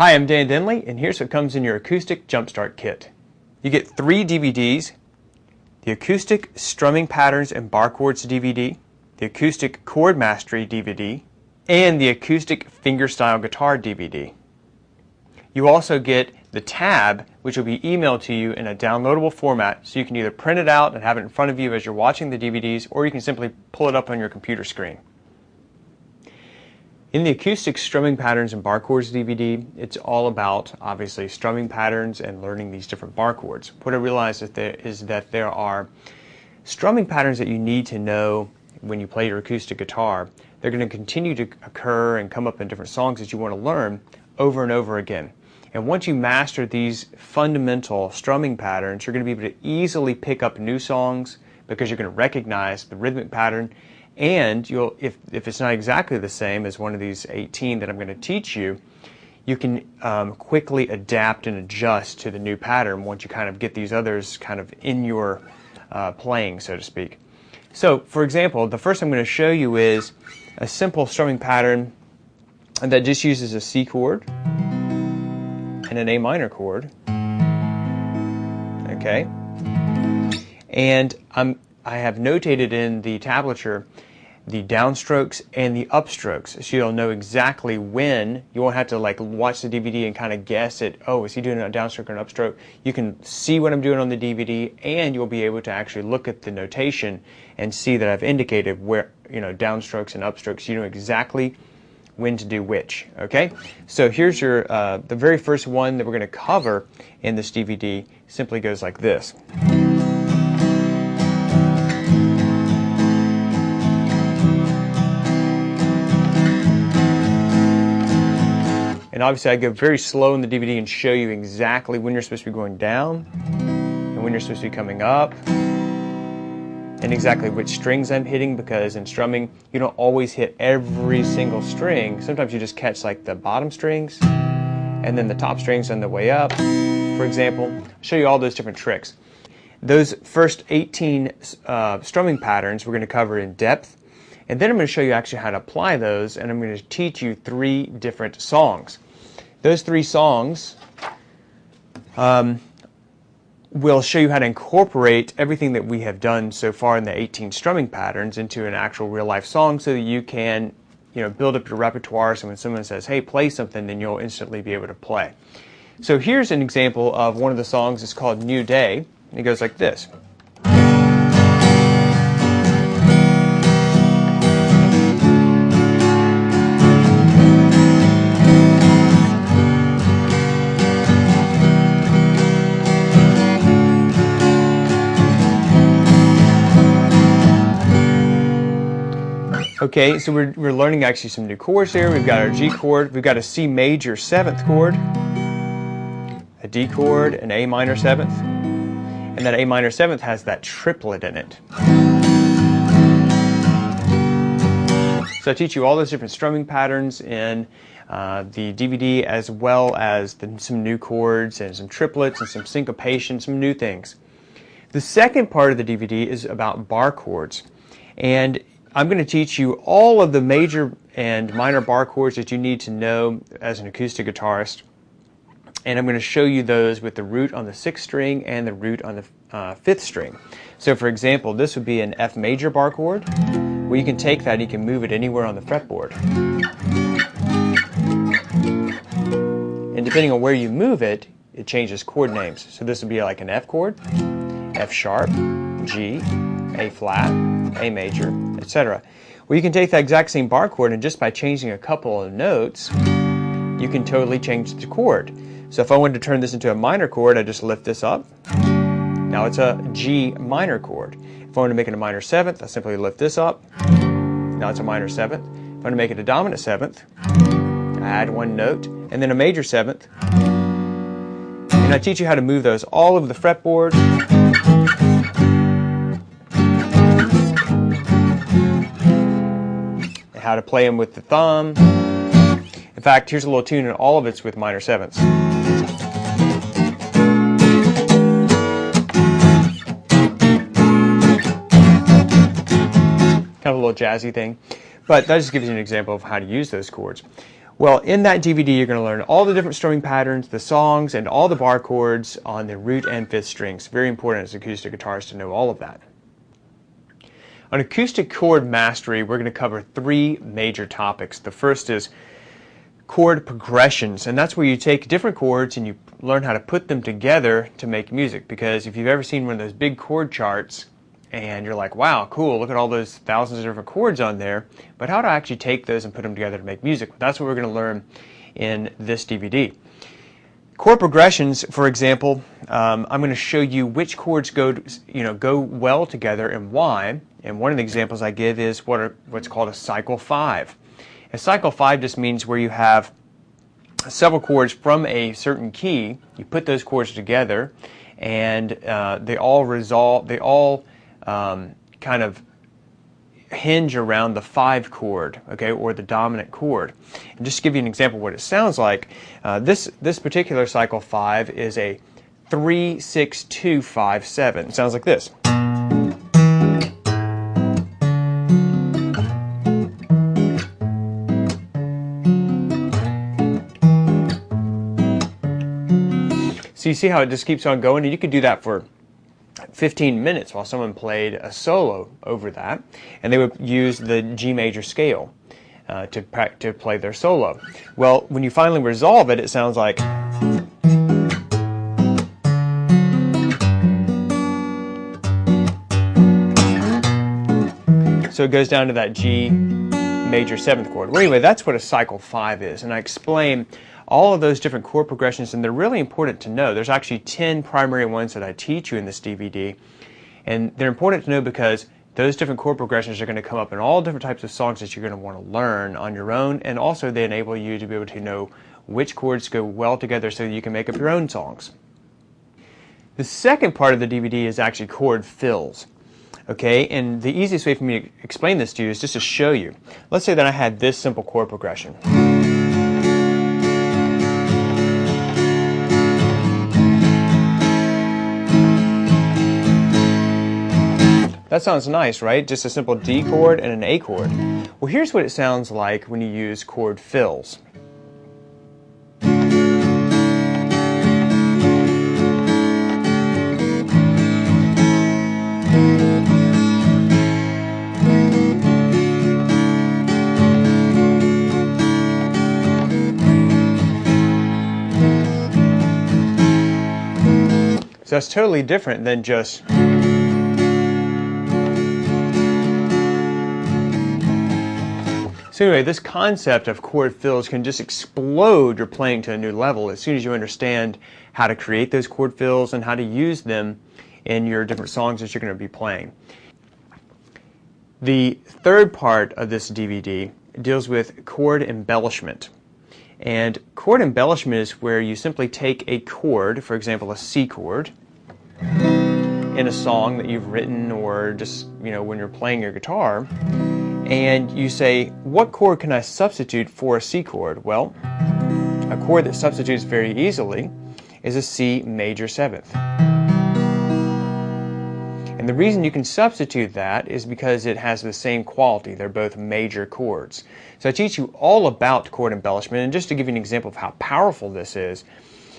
Hi, I'm Dan Denley, and here's what comes in your Acoustic Jumpstart kit. You get 3 DVDs, the Acoustic Strumming Patterns and Bar Chords DVD, the Acoustic Chord Mastery DVD, and the Acoustic Fingerstyle Guitar DVD. You also get the tab, which will be emailed to you in a downloadable format, so you can either print it out and have it in front of you as you're watching the DVDs, or you can simply pull it up on your computer screen. In the Acoustic Strumming Patterns and Bar Chords DVD, it's all about, obviously, strumming patterns and learning these different bar chords. What I realized is that there are strumming patterns that you need to know when you play your acoustic guitar. They're going to continue to occur and come up in different songs that you want to learn over and over again. And once you master these fundamental strumming patterns, you're going to be able to easily pick up new songs because you're going to recognize the rhythmic pattern. And you'll, if it's not exactly the same as one of these 18 that I'm going to teach you, you can quickly adapt and adjust to the new pattern once you kind of get these others kind of in your playing, so to speak. So, for example, the first I'm going to show you is a simple strumming pattern that just uses a C chord and an A minor chord. Okay? And I have notated in the tablature the downstrokes and the upstrokes, so you'll know exactly when. You won't have to like watch the DVD and kind of guess it. Oh, is he doing a downstroke or an upstroke? You can see what I'm doing on the DVD, and you'll be able to actually look at the notation and see that I've indicated where, downstrokes and upstrokes. You know exactly when to do which. Okay, so here's your the very first one that we're going to cover in this DVD. Simply goes like this. And obviously I go very slow in the DVD and show you exactly when you're supposed to be going down and when you're supposed to be coming up and exactly which strings I'm hitting, because in strumming you don't always hit every single string. Sometimes you just catch like the bottom strings and then the top strings on the way up, for example. I'll show you all those different tricks. Those first 18 strumming patterns we're going to cover in depth, and then I'm going to show you actually how to apply those, and I'm going to teach you 3 different songs. Those 3 songs will show you how to incorporate everything that we have done so far in the 18 strumming patterns into an actual real-life song, so that you can build up your repertoire, so when someone says, hey, play something, then you'll instantly be able to play. So here's an example of one of the songs. It's called New Day, and it goes like this. Okay, so we're learning actually some new chords here. We've got our G chord, we've got a C major 7th chord, a D chord, an A minor 7th, and that A minor 7th has that triplet in it. So I teach you all those different strumming patterns in the DVD, as well as some new chords and some triplets and some syncopation, some new things. The second part of the DVD is about bar chords, and I'm going to teach you all of the major and minor bar chords that you need to know as an acoustic guitarist, and I'm going to show you those with the root on the 6th string and the root on the 5th string. So for example, this would be an F major bar chord, where you can take that and you can move it anywhere on the fretboard. And depending on where you move it, it changes chord names. So this would be like an F chord, F sharp, G, A flat, A major, etc. Well, you can take that exact same bar chord, and just by changing a couple of notes, you can totally change the chord. So if I wanted to turn this into a minor chord, I just lift this up. Now it's a G minor chord. If I want to make it a minor 7th, I simply lift this up. Now it's a minor 7th. If I want to make it a dominant 7th, I add 1 note, and then a major 7th. And I teach you how to move those all over the fretboard. How to play them with the thumb. In fact, here's a little tune, and all of it's with minor 7ths. Kind of a little jazzy thing, but that just gives you an example of how to use those chords. Well, in that DVD, you're going to learn all the different strumming patterns, the songs, and all the bar chords on the root and fifth strings. Very important as acoustic guitarists to know all of that. On acoustic chord mastery, we're going to cover three major topics. The first is chord progressions, and that's where you take different chords and you learn how to put them together to make music. Because if you've ever seen one of those big chord charts and you're like, wow, cool, look at all those thousands of different chords on there, but how to actually take those and put them together to make music? That's what we're going to learn in this DVD. Chord progressions, for example, I'm going to show you which chords go well together and why. And one of the examples I give is what's called a cycle 5. A cycle 5 just means where you have several chords from a certain key. You put those chords together, and they all kind of hinge around the 5 chord, okay, or the dominant chord. And just to give you an example of what it sounds like, this particular cycle 5 is a 3-6-2-5-7. It sounds like this. So you see how it just keeps on going, and you could do that for 15 minutes while someone played a solo over that, and they would use the G major scale to play their solo. Well, when you finally resolve it, it sounds like. So it goes down to that G major 7th chord. Well, anyway, that's what a cycle 5 is, and I explain all of those different chord progressions, and they're really important to know. There's actually 10 primary ones that I teach you in this DVD, and they're important to know because those different chord progressions are going to come up in all different types of songs that you're going to want to learn on your own, and also they enable you to be able to know which chords go well together so that you can make up your own songs. The second part of the DVD is actually chord fills. Okay, and the easiest way for me to explain this to you is just to show you. Let's say that I had this simple chord progression. That sounds nice, right? Just a simple D chord and an A chord. Well, here's what it sounds like when you use chord fills. So that's totally different than just. So anyway, this concept of chord fills can just explode your playing to a new level as soon as you understand how to create those chord fills and how to use them in your different songs that you're going to be playing. The third part of this DVD deals with chord embellishment. And chord embellishment is where you simply take a chord, for example a C chord, in a song that you've written or just when you're playing your guitar, and you say, what chord can I substitute for a C chord? Well, a chord that substitutes very easily is a C major 7th. And the reason you can substitute that is because it has the same quality. They're both major chords. So I teach you all about chord embellishment, and just to give you an example of how powerful this is,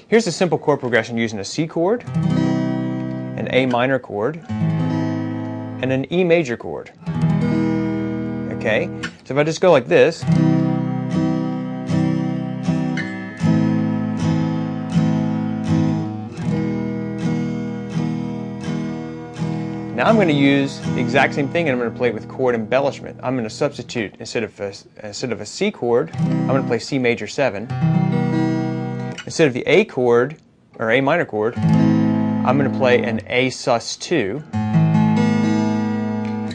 here's a simple chord progression using a C chord, an A minor chord, and an E major chord. Okay, so if I just go like this, now I'm going to use the exact same thing, and I'm going to play with chord embellishment. I'm going to substitute, instead of a C chord, I'm going to play C major 7. Instead of the A chord, or A minor chord, I'm going to play an A sus2.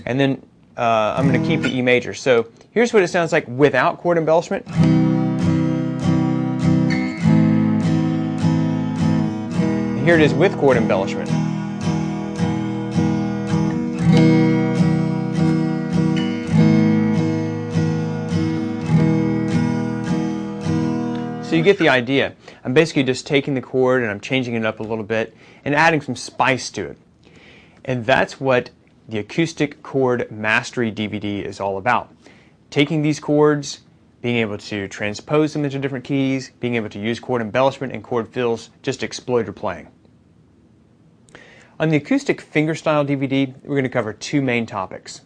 And then I'm going to keep the E major. So here's what it sounds like without chord embellishment. And here it is with chord embellishment. So you get the idea. I'm basically just taking the chord and I'm changing it up a little bit and adding some spice to it. And that's what the Acoustic Chord Mastery DVD is all about. Taking these chords, being able to transpose them into different keys, being able to use chord embellishment and chord fills just to explode your playing. On the Acoustic Fingerstyle DVD, we're going to cover two main topics: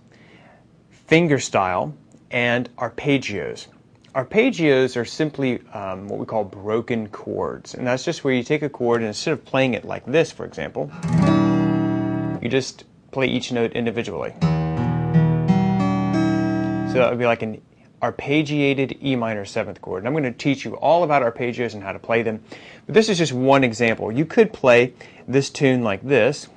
fingerstyle and arpeggios. Arpeggios are simply what we call broken chords, and that's just where you take a chord and instead of playing it like this, for example, you just play each note individually. So that would be like an arpeggiated E minor 7th chord. And I'm going to teach you all about arpeggios and how to play them. But this is just one example. You could play this tune like this.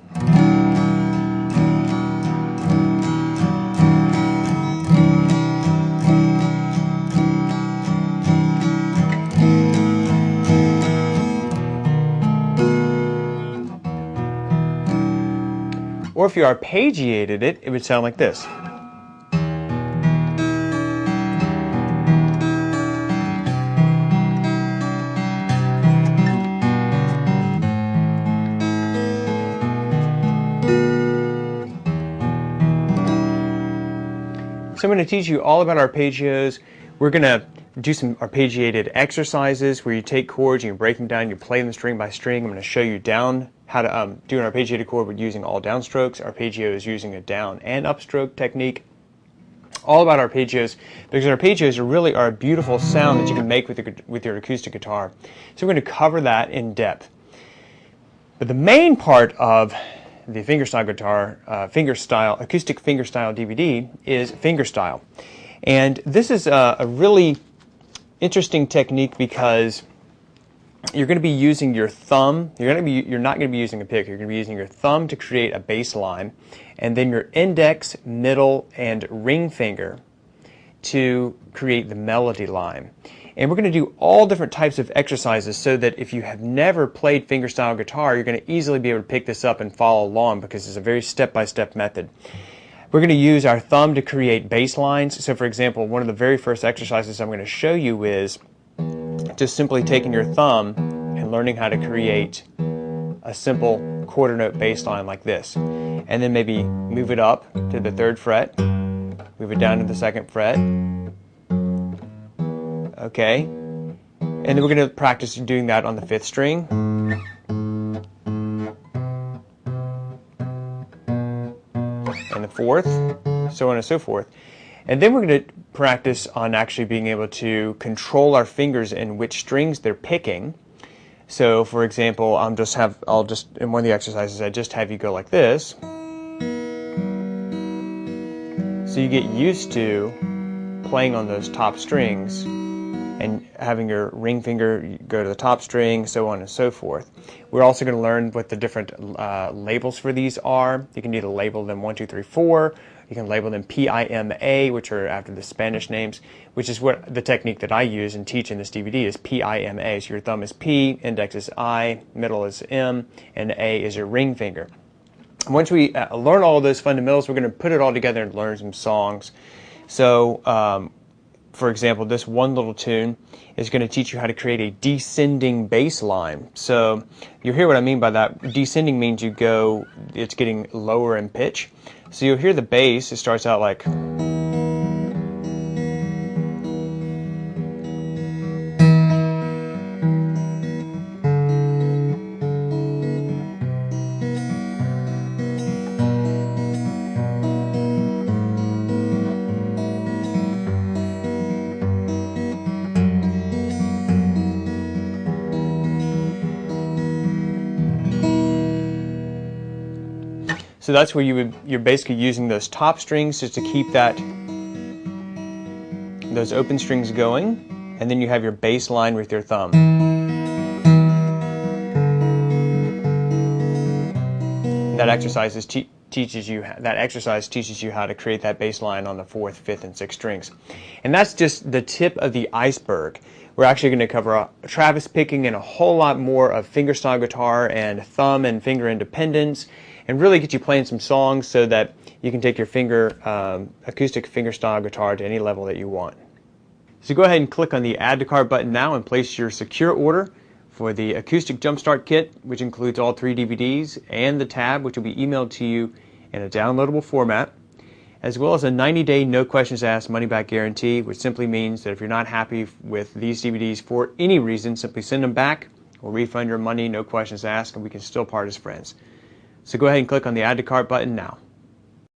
Or if you arpeggiated it, it would sound like this. So I'm going to teach you all about arpeggios. We're going to do some arpeggiated exercises where you take chords and you break them down, you play them string by string. I'm going to show you down how to do an arpeggiated chord with using all downstrokes. Arpeggio is using a down and upstroke technique. All about arpeggios, because arpeggios really are a beautiful sound that you can make with your acoustic guitar. So we're going to cover that in depth. But the main part of the fingerstyle guitar, acoustic fingerstyle DVD is fingerstyle. And this is a really interesting technique because you're going to be using your thumb. You're not going to be using a pick. You're going to be using your thumb to create a bass line, and then your index, middle, and ring finger to create the melody line. And we're going to do all different types of exercises so that if you have never played fingerstyle guitar, you're going to easily be able to pick this up and follow along because it's a very step-by-step method. We're going to use our thumb to create bass lines. So for example, one of the very first exercises I'm going to show you is just simply taking your thumb and learning how to create a simple quarter note bass line like this. And then maybe move it up to the 3rd fret, move it down to the 2nd fret. Okay, and then we're going to practice doing that on the 5th string. And the 4th, so on and so forth. And then we're going to practice on actually being able to control our fingers in which strings they're picking. So for example, in one of the exercises, I just have you go like this. So you get used to playing on those top strings and having your ring finger go to the top string, so on and so forth. We're also going to learn what the different labels for these are. You can either label them 1, 2, 3, 4. You can label them PIMA, which are after the Spanish names, which is what the technique that I use and teach in this DVD is PIMA. So your thumb is P, index is I, middle is M, and A is your ring finger. Once we learn all of those fundamentals, we're going to put it all together and learn some songs. So, for example, this one little tune is going to teach you how to create a descending bass line. So you'll hear what I mean by that. Descending means it's getting lower in pitch. So you'll hear the bass, it starts out like... So that's where you're basically using those top strings just to keep those open strings going, and then you have your bass line with your thumb. That exercise teaches you how to create that bass line on the 4th, 5th, and 6th strings. And that's just the tip of the iceberg. We're actually going to cover Travis picking and a whole lot more of fingerstyle guitar and thumb and finger independence, and really get you playing some songs so that you can take your acoustic fingerstyle guitar to any level that you want. So go ahead and click on the Add to Cart button now and place your secure order for the Acoustic Jumpstart Kit, which includes all 3 DVDs, and the tab, which will be emailed to you in a downloadable format. as well as a 90-day no questions asked money back guarantee, which simply means that if you're not happy with these DVDs for any reason, simply send them back. We'll refund your money, no questions asked, and we can still part as friends. So go ahead and click on the Add to Cart button now.